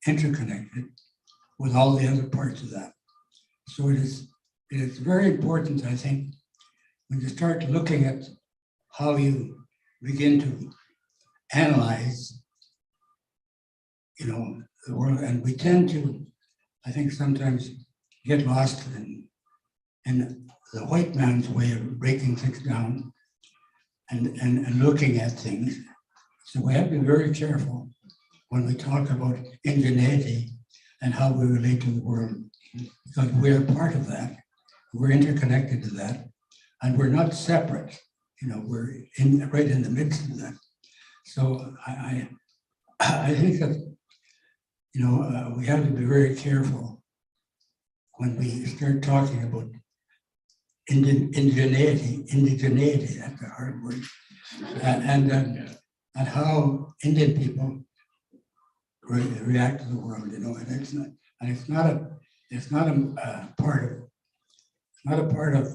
interconnected with all the other parts of that. So it is very important, I think, when you start looking at how you begin to analyze, the world, and we tend to, I think, sometimes get lost in the white man's way of breaking things down and looking at things. So we have to be very careful when we talk about indigeneity and how we relate to the world, because we're part of that. We're interconnected to that, and we're not separate. We're right in the midst of that. So I think that we have to be very careful when we start talking about indigeneity, that's a hard word, and how Indian people react to the world, and it's not a part of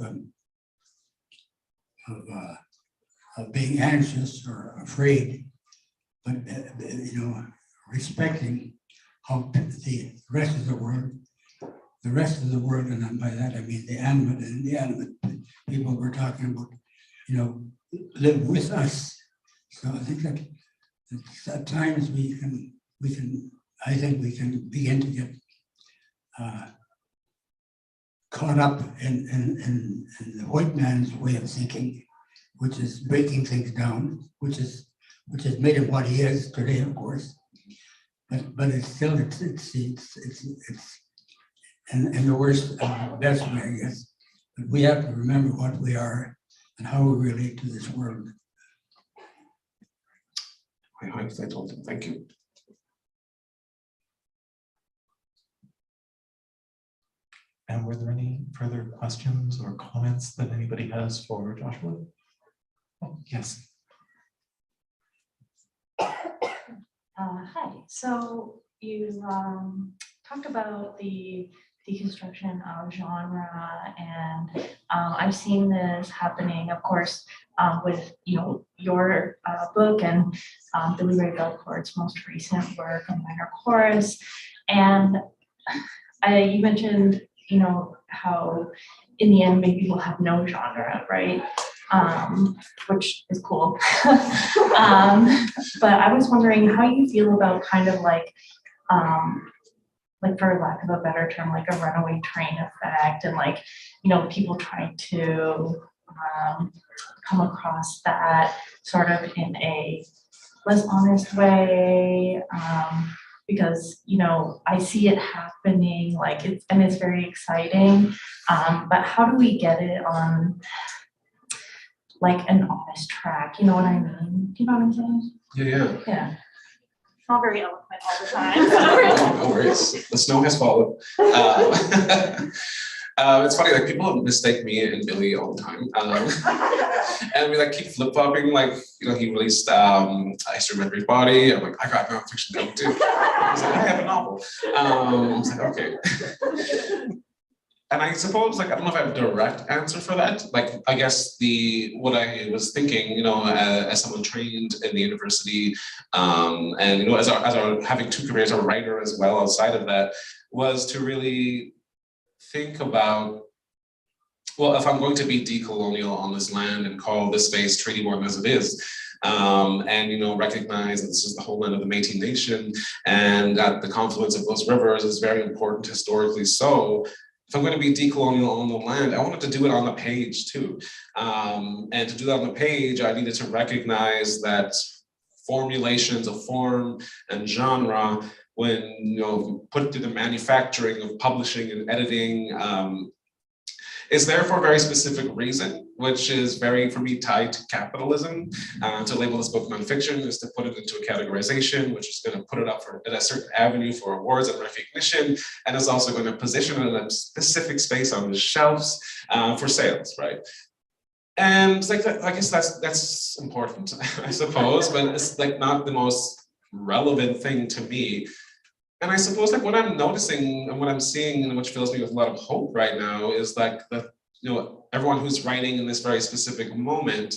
being anxious or afraid, but respecting how the rest of the world, and by that I mean the animate and inanimate people we're talking about, live with us. So I think that at times we can begin to get caught up in the white man's way of thinking, which is breaking things down, which has made him what he is today, of course. But it's still it's in the worst and best way, I guess. But we have to remember what we are and how we relate to this world. I told him, thank you. And were there any further questions or comments that anybody has for Joshua? Oh, yes. Hi. So you talked about the deconstruction of genre, and I've seen this happening, of course, with your book and the Louis Belcourt's most recent work on minor chorus, and you mentioned how in the end maybe we'll have no genre, right? Which is cool. But I was wondering how you feel about kind of like for lack of a better term, like a runaway train effect, and people trying to come across that sort of in a less honest way, because I see it happening, it's very exciting, but how do we get it on like an honest track? You know what I mean? Do you know what I'm saying? Yeah. Yeah. Not very eloquent all the time. No worries. The snow has fallen. It's funny, like people mistake me and Billy all the time. And we keep flip-flopping, he released Instrumentary Body. I'm like, I got nonfiction coming too. He's like, I have a novel. I was like, okay. And I suppose, I don't know if I have a direct answer for that. I guess what I was thinking, as someone trained in the university, and as having two careers, a writer as well outside of that, was to really think about, well, if I'm going to be decolonial on this land and call this space treaty born as it is, and recognize that this is the homeland of the Métis Nation, and that the confluence of those rivers is very important historically. So if I'm going to be decolonial on the land, I wanted to do it on the page too. And to do that on the page, I needed to recognize that formulations of form and genre, when put through the manufacturing of publishing and editing, is there for a very specific reason, which is very, for me, tied to capitalism. To label this book nonfiction is to put it into a categorization, which is going to put it up in a certain avenue for awards and recognition, and is also going to position it in a specific space on the shelves for sales, right? And I guess that's important, I suppose, but it's not the most relevant thing to me. And I suppose what I'm noticing and what I'm seeing, and which fills me with a lot of hope right now, is everyone who's writing in this very specific moment,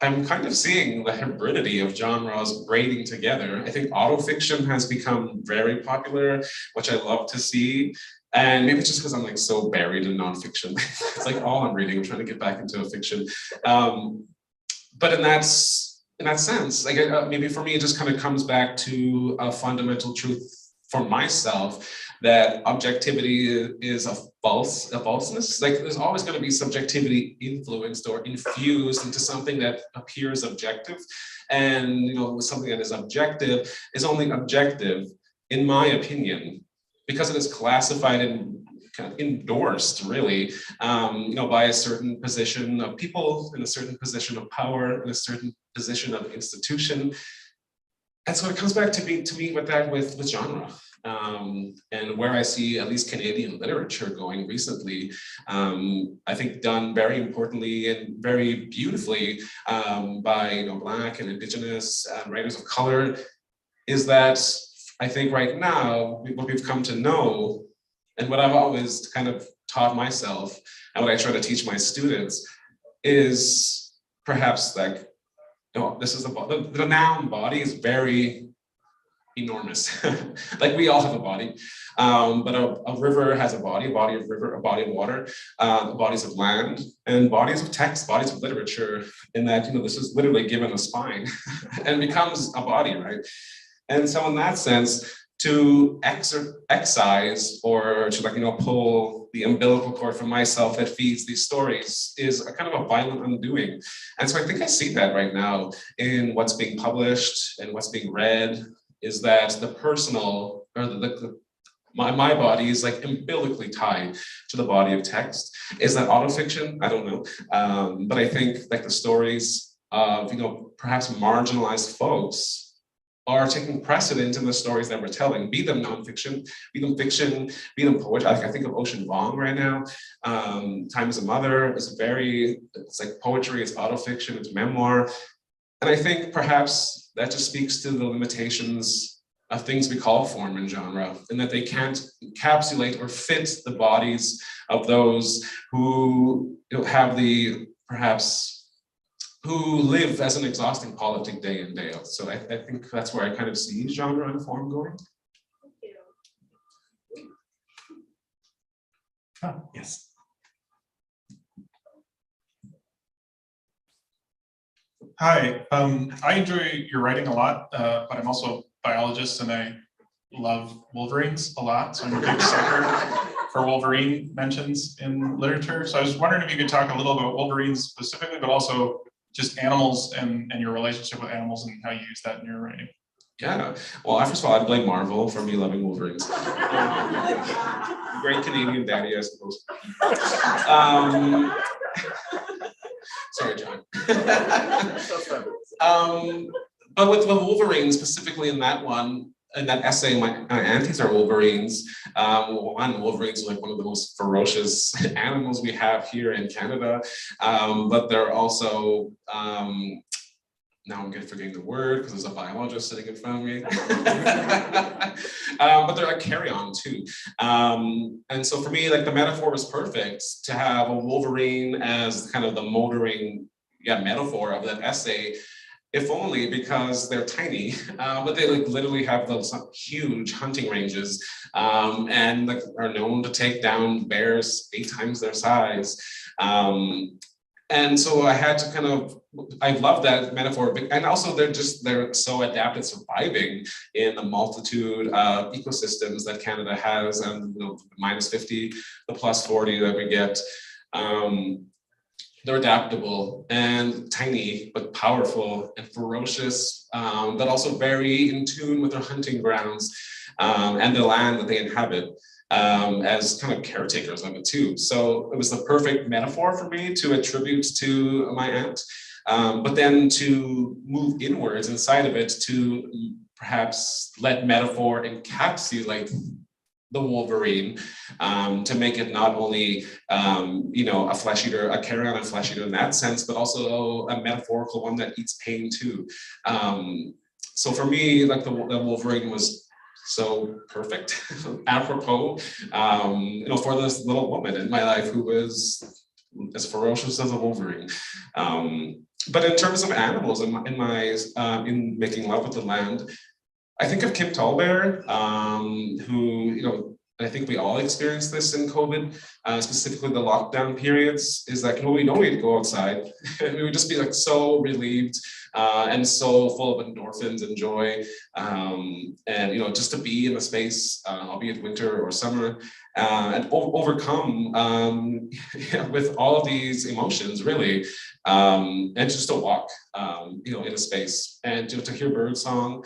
I'm kind of seeing the hybridity of genres braiding together. I think autofiction has become very popular, which I love to see. And maybe it's just because I'm so buried in nonfiction. It's all I'm reading. I'm trying to get back into a fiction. But in that sense, maybe for me, it just kind of comes back to a fundamental truth for myself, that objectivity is a falseness. There's always going to be subjectivity influenced or infused into something that appears objective. And something that is objective is only objective, in my opinion, because it is classified and kind of endorsed, really, by a certain position of people, in a certain position of power, in a certain position of institution. And so it comes back to me with genre, and where I see at least Canadian literature going recently, I think done very importantly and very beautifully by Black and Indigenous writers of color, is that I think right now what we've come to know, and what I've always kind of taught myself, and what I try to teach my students, is perhaps this is the noun body is very enormous. We all have a body, but a river has a body of river, a body of water, bodies of land, and bodies of text, bodies of literature, in that, this is literally given a spine and becomes a body, right? And so in that sense, to excise or to pull the umbilical cord from myself that feeds these stories is a kind of a violent undoing. And so I think I see that right now in what's being published and what's being read, is that the personal, or my body is like umbilically tied to the body of text. Is that autofiction? I don't know. But I think like the stories of, perhaps marginalized folks are taking precedent in the stories that we're telling, be them nonfiction, be them fiction, be them poetry. I think of Ocean Vuong right now. Time as a Mother is it's like poetry, it's autofiction, it's memoir. And I think perhaps that just speaks to the limitations of things we call form and genre, and that they can't encapsulate or fit the bodies of those who have who live as an exhausting politic day in, day out. So I think that's where I kind of see genre and form going. Yes. Hi, I enjoy your writing a lot, but I'm also a biologist and I love wolverines a lot. So I'm a big sucker for Wolverine mentions in literature. So I was wondering if you could talk a little about Wolverines specifically, but also just animals and your relationship with animals and how you use that in your writing. Yeah, well, first of all, I'd blame Marvel for me loving Wolverines. Great Canadian daddy, I suppose. Sorry, John. But with Wolverines, specifically in that one, in that essay, my aunties are Wolverines. Wolverines are like one of the most ferocious animals we have here in Canada, but they're also, now I'm forgetting the word because there's a biologist sitting in front of me. But they're like carry-on too. And so for me, like the metaphor was perfect to have a Wolverine as kind of the motoring metaphor of that essay. If only because they're tiny, but they like literally have those huge hunting ranges, and like are known to take down bears 8 times their size. And so I had to I love that metaphor, and also they're so adapted, surviving in the multitude of ecosystems that Canada has, and the -50, the +40 that we get. They're adaptable and tiny, but powerful and ferocious, but also very in tune with their hunting grounds and the land that they inhabit, as kind of caretakers of it too. So it was the perfect metaphor for me to attribute to my aunt, but then to move inwards inside of it to perhaps let metaphor encapsulate the Wolverine, to make it not only a flesh eater, a carrion and flesh eater in that sense, but also a metaphorical one that eats pain too. So for me, like the Wolverine was so perfect, apropos, for this little woman in my life who was as ferocious as a Wolverine. But in terms of animals, in making love with the land, I think of Kim Tallbear, who, I think we all experienced this in COVID, specifically the lockdown periods, is like, we don't need to go outside. And we would just be like so relieved and so full of endorphins and joy. And, just to be in the space, albeit winter or summer, and overcome with all of these emotions, really, and just to walk, in a space and to hear birdsong,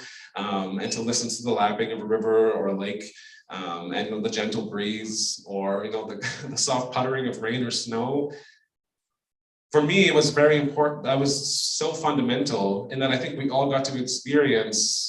and to listen to the lapping of a river or a lake, and the gentle breeze, or the soft puttering of rain or snow. For me, it was very important. That was so fundamental in that I think we all got to experience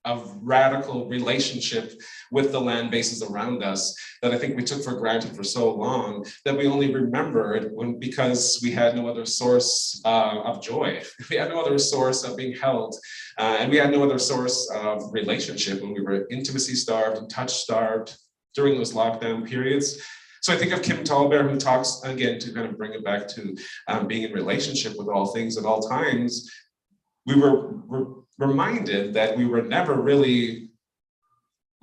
a radical relationship with the land bases around us that I think we took for granted for so long, that we only remembered because we had no other source of joy. We had no other source of being held, and we had no other source of relationship when we were intimacy starved and touch starved during those lockdown periods. So I think of Kim Tallbear, who talks, again, to kind of bring it back to being in relationship with all things at all times. We were reminded that we were never really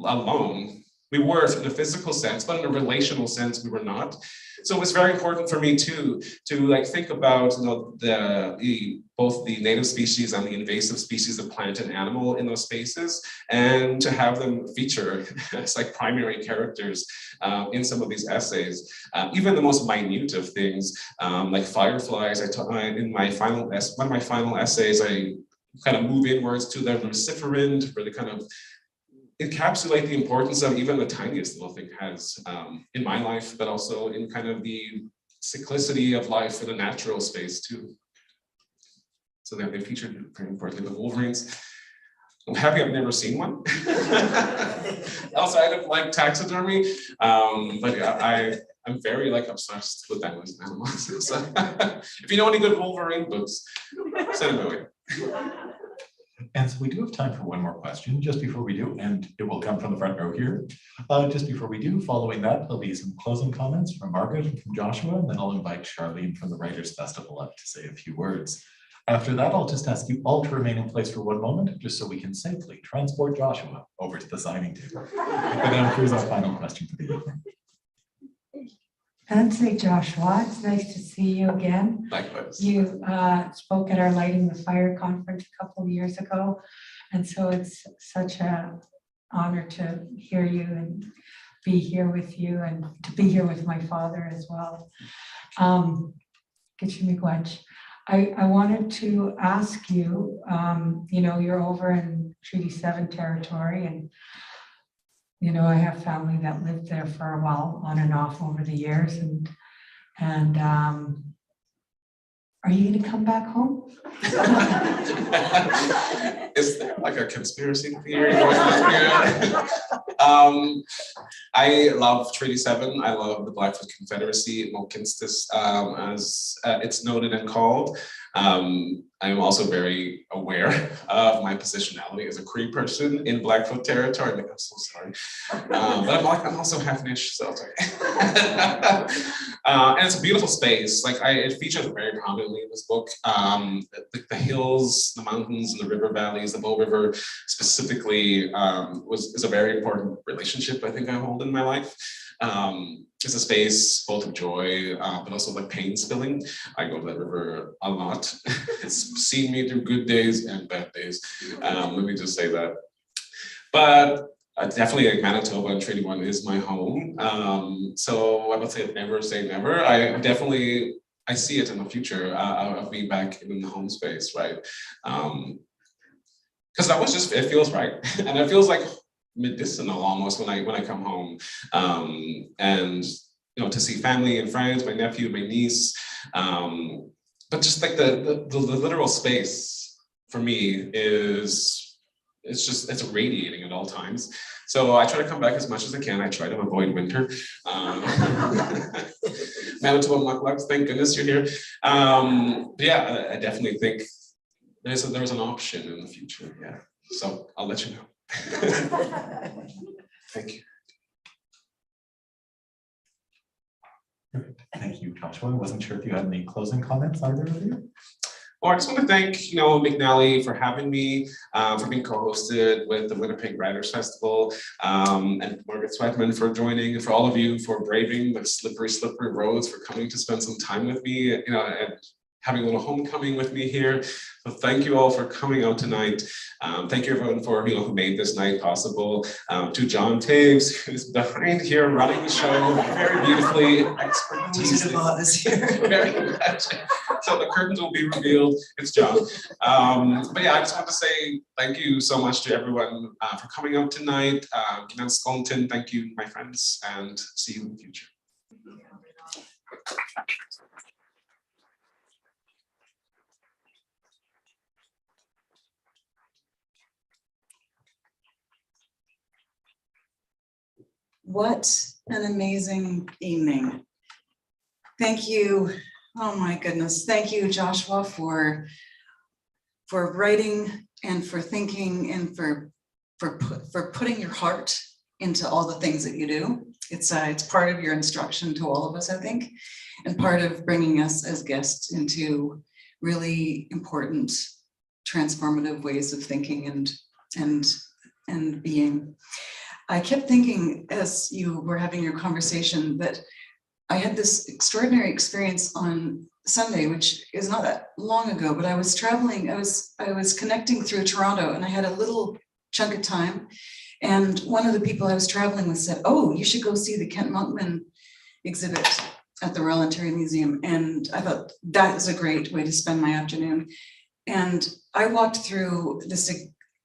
alone. We were in a physical sense, but in a relational sense, we were not. So it was very important for me too, to think about both the native species and the invasive species of plant and animal in those spaces, and to have them feature as like primary characters in some of these essays. Even the most minute of things, like fireflies. In one of my final essays, I kind of move inwards to the vociferant, for the kind of encapsulate the importance of even the tiniest little thing has in my life, but also in kind of the cyclicity of life in a natural space too. So they featured very importantly the wolverines. I'm happy I've never seen one. Outside of like taxidermy, but yeah, I'm very like obsessed with those animals. So if you know any good Wolverine books, send them my way. And so we do have time for one more question just before we do, and it will come from the front row here. Just before we do, following that, there'll be some closing comments from Margaret and from Joshua, and then I'll invite Charlene from the Writers Festival up to say a few words. After that, I'll just ask you all to remain in place for one moment, just so we can safely transport Joshua over to the signing table. And then here's our final question for the evening. Nancy, Joshua, it's nice to see you again. Likewise. You spoke at our Lighting the Fire conference a couple of years ago. And so it's such an honor to hear you and be here with you and to be here with my father as well. I wanted to ask you, you know, you're over in Treaty 7 territory, and you know, I have family that lived there for a while, on and off over the years, and are you going to come back home? Is there like a conspiracy theory going on here? I love Treaty 7. I love the Blackfoot Confederacy, Mokinstis, as it's noted and called. I'm also very aware of my positionality as a Cree person in Blackfoot territory. I'm so sorry. But I'm also half Nish, so it's okay. And it's a beautiful space. Like it features very prominently in this book. The hills, the mountains, and the river valleys, the Bow River specifically is a very important relationship I think I hold in my life. It's a space both of joy, but also like pain spilling. I go to that river a lot. It's seen me through good days and bad days. Let me just say that. But definitely like Manitoba and Treaty 1 is my home. So I would say never say never. I see it in the future of being back in the home space, right? Because that was just, it feels right. And it feels like medicinal almost when I come home, and you know, to see family and friends, my nephew, my niece, but just like the literal space for me it's radiating at all times. So I try to come back as much as I can. I try to avoid winter. Manitoba Mucklucks, thank goodness you're here. Yeah, I definitely think there's an option in the future. Yeah, so I'll let you know. Thank you. Thank you, Joshua. I wasn't sure if you had any closing comments, either of you. Well, I just want to thank, McNally for having me, for being co-hosted with the Winnipeg Writers Festival, and Margaret Sweatman for joining, and for all of you for braving the slippery, slippery roads, for coming to spend some time with me, and having a little homecoming with me here. So thank you all for coming out tonight. Thank you everyone for who made this night possible. To John Taves, who's behind here running the show very beautifully, expertise. Very much. So the curtains will be revealed. It's John. But yeah, I just want to say thank you so much to everyone for coming out tonight. Thank you, my friends, and see you in the future. What an amazing evening. Thank you. Oh my goodness. Thank you, Joshua, for writing and for thinking and for putting your heart into all the things that you do. It's part of your instruction to all of us, I think, and part of bringing us as guests into really important transformative ways of thinking and being. I kept thinking as you were having your conversation that I had this extraordinary experience on Sunday, which is not that long ago, but I was traveling, I was connecting through Toronto, and I had a little chunk of time. And one of the people I was traveling with said, "Oh, you should go see the Kent Monkman exhibit at the Royal Ontario Museum." And I thought that is a great way to spend my afternoon. And I walked through this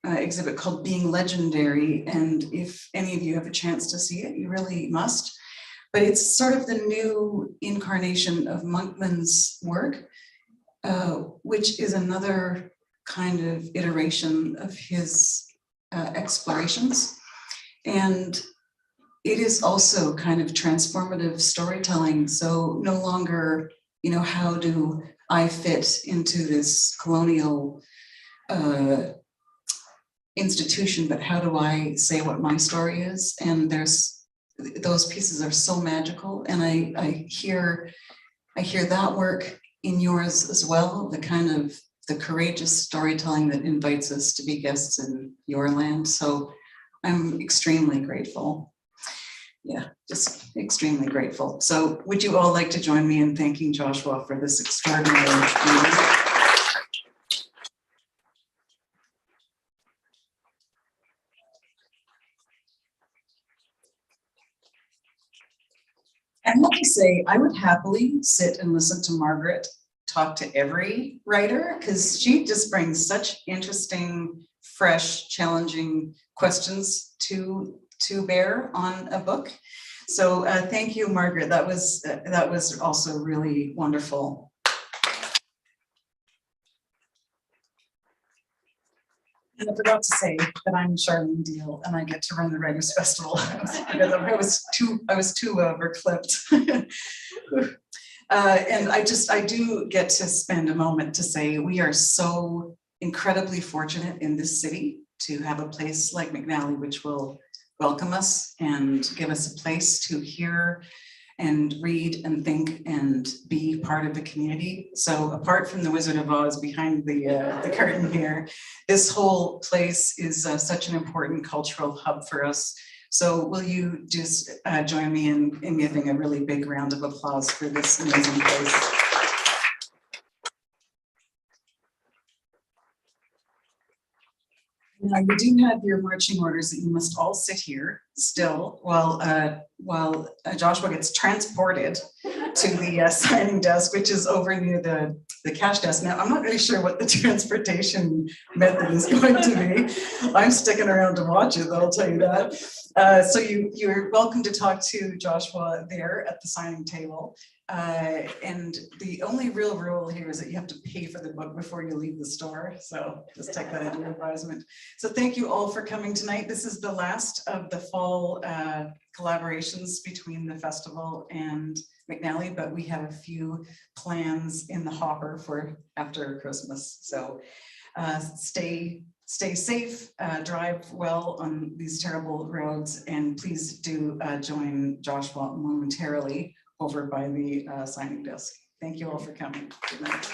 exhibit called Being Legendary. And if any of you have a chance to see it, you really must. But it's sort of the new incarnation of Monkman's work, which is another kind of iteration of his explorations. And it is also kind of transformative storytelling. So no longer, how do I fit into this colonial institution, but how do I say what my story is? And those pieces are so magical. And I hear that work in yours as well, the courageous storytelling that invites us to be guests in your land. So I'm extremely grateful. Yeah, just extremely grateful. So would you all like to join me in thanking Joshua for this extraordinary meeting? I have to say, I would happily sit and listen to Margaret talk to every writer, because she just brings such interesting, fresh, challenging questions to bear on a book. So thank you, Margaret. That was also really wonderful. And I forgot to say that I'm Charlene Deal and I get to run the Writers Festival because I was too overclipped. And I do get to spend a moment to say we are so incredibly fortunate in this city to have a place like McNally, which will welcome us and give us a place to hear and read and think and be part of the community. So apart from the Wizard of Oz behind the curtain here, this whole place is such an important cultural hub for us. So will you just join me in giving a really big round of applause for this amazing place? Now you do have your marching orders that you must all sit here still while Joshua gets transported to the signing desk, which is over near the cash desk. Now, I'm not really sure what the transportation method is going to be. I'm sticking around to watch it, I'll tell you that. So you're welcome to talk to Joshua there at the signing table. And the only real rule here is that you have to pay for the book before you leave the store. So just take that into advisement. So thank you all for coming tonight. This is the last of the fall collaborations between the festival and McNally, but we have a few plans in the hopper for after Christmas. So stay safe, drive well on these terrible roads, and please do join Joshua momentarily over by the signing desk. Thank you all for coming. Good night.